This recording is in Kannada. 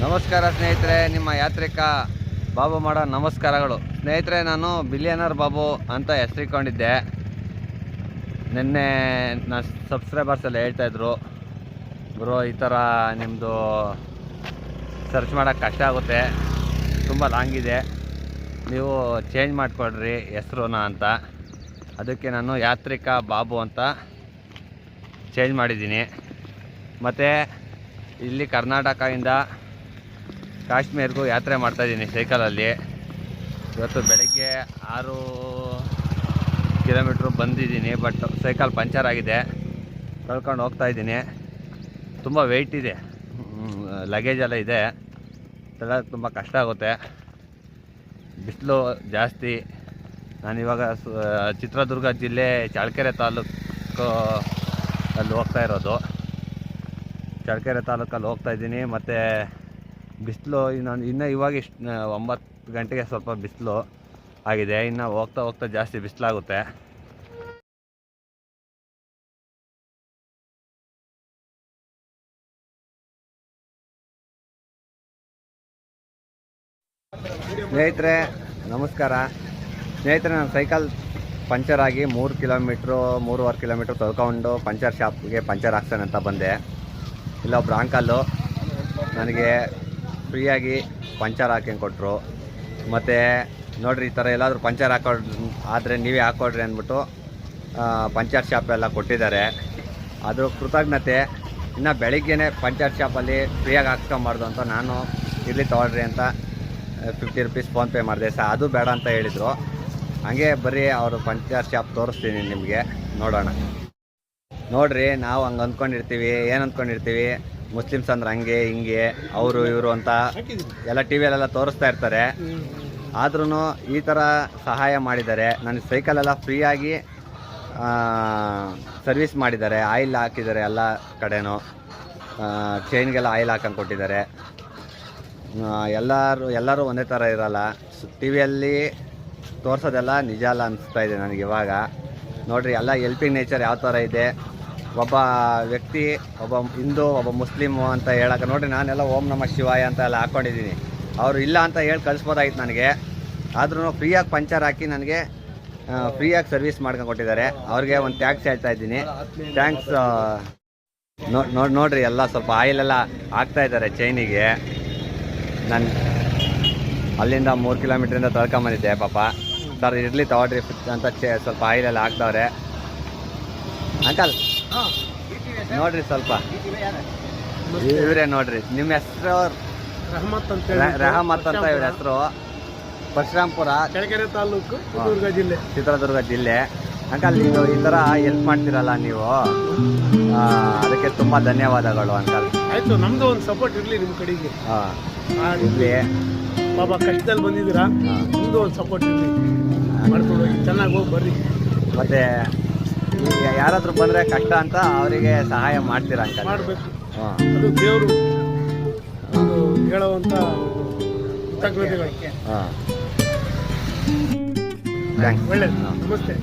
ನಮಸ್ಕಾರ ಸ್ನೇಹಿತರೆ, ನಿಮ್ಮ ಯಾತ್ರಿಕ ಬಾಬು ಮಾಡೋ ನಮಸ್ಕಾರಗಳು. ಸ್ನೇಹಿತರೆ, ನಾನು ಬಿಲಿಯನರ್ ಬಾಬು ಅಂತ ಹೆಸರಿಕೊಂಡಿದ್ದೆ. ನಿನ್ನೆ ನನ್ನ ಸಬ್ಸ್ಕ್ರೈಬರ್ಸ್ ಎಲ್ಲ ಹೇಳ್ತಾಯಿದ್ರು, ಬ್ರೋ ಈ ಥರ ನಿಮ್ಮದು ಸರ್ಚ್ ಮಾಡೋಕ್ಕೆ ಕಷ್ಟ ಆಗುತ್ತೆ, ತುಂಬ ಲಾಂಗ್ ಇದೆ, ನೀವು ಚೇಂಜ್ ಮಾಡಿಕೊಡ್ರಿ ಹೆಸ್ರುನ ಅಂತ. ಅದಕ್ಕೆ ನಾನು ಯಾತ್ರಿಕ ಬಾಬು ಅಂತ ಚೇಂಜ್ ಮಾಡಿದ್ದೀನಿ. ಮತ್ತು ಇಲ್ಲಿ ಕರ್ನಾಟಕದಿಂದ ಕಾಶ್ಮೀರ್ಗೂ ಯಾತ್ರೆ ಮಾಡ್ತಾಯಿದ್ದೀನಿ ಸೈಕಲಲ್ಲಿ. ಇವತ್ತು ಬೆಳಗ್ಗೆ 6 ಕಿಲೋಮೀಟ್ರು ಬಂದಿದ್ದೀನಿ, ಬಟ್ ಸೈಕಲ್ ಪಂಚರ್ ಆಗಿದೆ, ಕಳ್ಕೊಂಡು ಹೋಗ್ತಾಯಿದ್ದೀನಿ. ತುಂಬ ವೆಯ್ಟ್ ಇದೆ, ಲಗೇಜ್ ಎಲ್ಲ ಇದೆ, ಎಲ್ಲ ತುಂಬ ಕಷ್ಟ ಆಗುತ್ತೆ. ಬಿಸಿಲು ಜಾಸ್ತಿ. ನಾನಿವಾಗ ಚಿತ್ರದುರ್ಗ ಜಿಲ್ಲೆ ಚಳ್ಳಕೆರೆ ತಾಲೂಕು ಅಲ್ಲಿ ಹೋಗ್ತಾ ಇರೋದು. ಚಳ್ಳಕೆರೆ ತಾಲೂಕಲ್ಲಿ ಹೋಗ್ತಾಯಿದ್ದೀನಿ. ಮತ್ತು ಬಿಸಿಲು ಇನ್ನು ಇವಾಗ 9 ಗಂಟೆಗೆ ಸ್ವಲ್ಪ ಬಿಸಿಲು ಆಗಿದೆ, ಇನ್ನು ಹೋಗ್ತಾ ಹೋಗ್ತಾ ಜಾಸ್ತಿ ಬಿಸಿಲಾಗುತ್ತೆ. ಸ್ನೇಹಿತರೆ ನಮಸ್ಕಾರ. ಸ್ನೇಹಿತರೆ, ನಾನು ಸೈಕಲ್ ಪಂಚರ್ ಆಗಿ 3-3.5 ಕಿಲೋಮೀಟ್ರ್ ತೊಳ್ಕೊಂಡು ಪಂಚರ್ ಶಾಪ್ಗೆ ಪಂಚರ್ ಹಾಕ್ತಾನೆ ಅಂತ ಬಂದೆ. ಇಲ್ಲೊಬ್ರು ಅಂಕಲ್ಲು ನನಗೆ ಫ್ರೀಯಾಗಿ ಪಂಚರ್ ಹಾಕ್ಯಂಗೆ ಕೊಟ್ಟರು. ಮತ್ತು ನೋಡಿರಿ, ಈ ಥರ ಎಲ್ಲಾದರೂ ಪಂಚರ್ ಆದರೆ ನೀವೇ ಹಾಕ್ಕೊಡ್ರಿ ಅಂದ್ಬಿಟ್ಟು ಪಂಚರ್ ಶಾಪೆಲ್ಲ ಕೊಟ್ಟಿದ್ದಾರೆ. ಅದು ಕೃತಜ್ಞತೆ. ಇನ್ನು ಬೆಳಿಗ್ಗೆನೇ ಪಂಚರ್ ಶಾಪಲ್ಲಿ ಫ್ರೀಯಾಗಿ ಹಾಕ್ಸ್ಕೊಂಬಾರ್ದು ಅಂತ ನಾನು ಇಲ್ಲಿ ತೊಗೊಳ್ರಿ ಅಂತ 50 ರೂಪೀಸ್ ಫೋನ್ಪೇ ಮಾಡಿದೆ. ಅದು ಬೇಡ ಅಂತ ಹೇಳಿದರು. ಹಾಗೆ ಬರೀ ಅವರು ಪಂಚರ್ ಶಾಪ್ ತೋರಿಸ್ತೀನಿ ನಿಮಗೆ, ನೋಡೋಣ. ನೋಡಿರಿ, ನಾವು ಹಂಗೆ ಅಂದ್ಕೊಂಡಿರ್ತೀವಿ, ಏನು ಅಂದ್ಕೊಂಡಿರ್ತೀವಿ, ಮುಸ್ಲಿಮ್ಸ್ ಅಂದ್ರೆ ಹಂಗೆ ಹಿಂಗೆ ಅವರು ಇವರು ಅಂತ ಎಲ್ಲ ಟಿ ವಿಯಲ್ಲೆಲ್ಲ ತೋರಿಸ್ತಾ ಇರ್ತಾರೆ. ಆದ್ರೂ ಈ ಥರ ಸಹಾಯ ಮಾಡಿದ್ದಾರೆ. ನನಗೆ ಸೈಕಲೆಲ್ಲ ಫ್ರೀಯಾಗಿ ಸರ್ವಿಸ್ ಮಾಡಿದ್ದಾರೆ, ಆಯಿಲ್ ಹಾಕಿದ್ದಾರೆ ಎಲ್ಲ ಕಡೆನೂ, ಚೈನ್ಗೆಲ್ಲ ಆಯಿಲ್ ಹಾಕಂಗೆ ಕೊಟ್ಟಿದ್ದಾರೆ. ಎಲ್ಲರೂ ಒಂದೇ ಥರ ಇರೋಲ್ಲ. ಟಿ ವಿಯಲ್ಲಿ ತೋರಿಸೋದೆಲ್ಲ ನಿಜ ಅಲ್ಲ ಅನಿಸ್ತಾ ಇದೆ ನನಗೆ ಇವಾಗ. ನೋಡಿರಿ, ಎಲ್ಲ ಹೆಲ್ಪಿಂಗ್ ನೇಚರ್ ಯಾವ ಥರ ಇದೆ. ಒಬ್ಬ ವ್ಯಕ್ತಿ, ಒಬ್ಬ ಹಿಂದೂ, ಒಬ್ಬ ಮುಸ್ಲಿಮು ಅಂತ ಹೇಳಕ್ಕೆ ನೋಡಿರಿ, ನಾನೆಲ್ಲ ಓಂ ನಮಃ ಶಿವಾಯ ಅಂತ ಎಲ್ಲ ಹಾಕ್ಕೊಂಡಿದ್ದೀನಿ. ಅವರು ಇಲ್ಲ ಅಂತ ಹೇಳಿ ಕಳಿಸ್ಬೋದಾಗಿತ್ತು ನನಗೆ. ಆದ್ರೂ ಫ್ರೀಯಾಗಿ ಪಂಚರ್ ಹಾಕಿ ನನಗೆ ಫ್ರೀಯಾಗಿ ಸರ್ವಿಸ್ ಮಾಡ್ಕೊಂಡು ಕೊಟ್ಟಿದ್ದಾರೆ. ಅವ್ರಿಗೆ ಒಂದು ಥ್ಯಾಂಕ್ಸ್ ಹೇಳ್ತಾ ಇದ್ದೀನಿ. ಥ್ಯಾಂಕ್ಸ್. ನೋಡಿರಿ, ಎಲ್ಲ ಸ್ವಲ್ಪ ಆಯಿಲೆಲ್ಲ ಹಾಕ್ತಾ ಇದ್ದಾರೆ ಚೈನಿಗೆ. ನಾನು ಅಲ್ಲಿಂದ 3 ಕಿಲೋಮೀಟ್ರಿಂದ ತೊಳ್ಕೊಂಬಂದಿದ್ದೆ. ಪಾಪ ಸರ್ ಇರಲಿ ತಗೊಳ್ರಿ ಅಂತ ಸ್ವಲ್ಪ ಆಯಿಲೆಲ್ಲ ಹಾಕ್ತವ್ರೆ. ಅಂಕಲ್ ನೋಡ್ರಿ, ಸ್ವಲ್ಪ ಇವರೇ ನೋಡ್ರಿ. ನಿಮ್ಮ ಹೆಸರು ರೆಹಮತ್ ಅಂತ ಇವ್ರ ಹೆಸರು. ಪರಶುರಾಂಪುರ, ಚಳ್ಳಕೆರೆ ತಾಲೂಕು, ಚಿತ್ರದುರ್ಗ ಜಿಲ್ಲೆ. ಅಂಕಲ್, ನೀವು ಈ ಥರ ಹೆಲ್ಪ್ ಮಾಡ್ತೀರಲ್ಲ ನೀವು, ಅದಕ್ಕೆ ತುಂಬ ಧನ್ಯವಾದಗಳು ಅಂಕಲ್. ಆಯ್ತು, ನಮ್ದು ಒಂದು ಸಪೋರ್ಟ್ ಇರಲಿ ನಿಮ್ಮ ಕಡೆಗೆ. ಇರಲಿ. ಪಾಪ ಕಷ್ಟದಲ್ಲಿ ಬಂದಿದ್ದೀರಾ, ನಿಮ್ಮದು ಒಂದು ಸಪೋರ್ಟ್ ಇರಲಿ, ಮಾಡ್ಕೊಂಡು ಚೆನ್ನಾಗಿ ಹೋಗಿ ಬರ್ರಿ. ಮತ್ತೆ ಯಾರಾದರೂ ಬಂದರೆ ಕಷ್ಟ ಅಂತ ಅವರಿಗೆ ಸಹಾಯ ಮಾಡ್ತೀರಾ ಅಂಕಲ್? ಮಾಡಬೇಕು. ಅದು ದೇವರು ಒಂದು ಹೇಳುವಂಥ ಕೃತಜ್ಞತೆಗಳು. ಥ್ಯಾಂಕ್ಸ್. ಒಳ್ಳೆಯದು. ನಮಸ್ತೆ.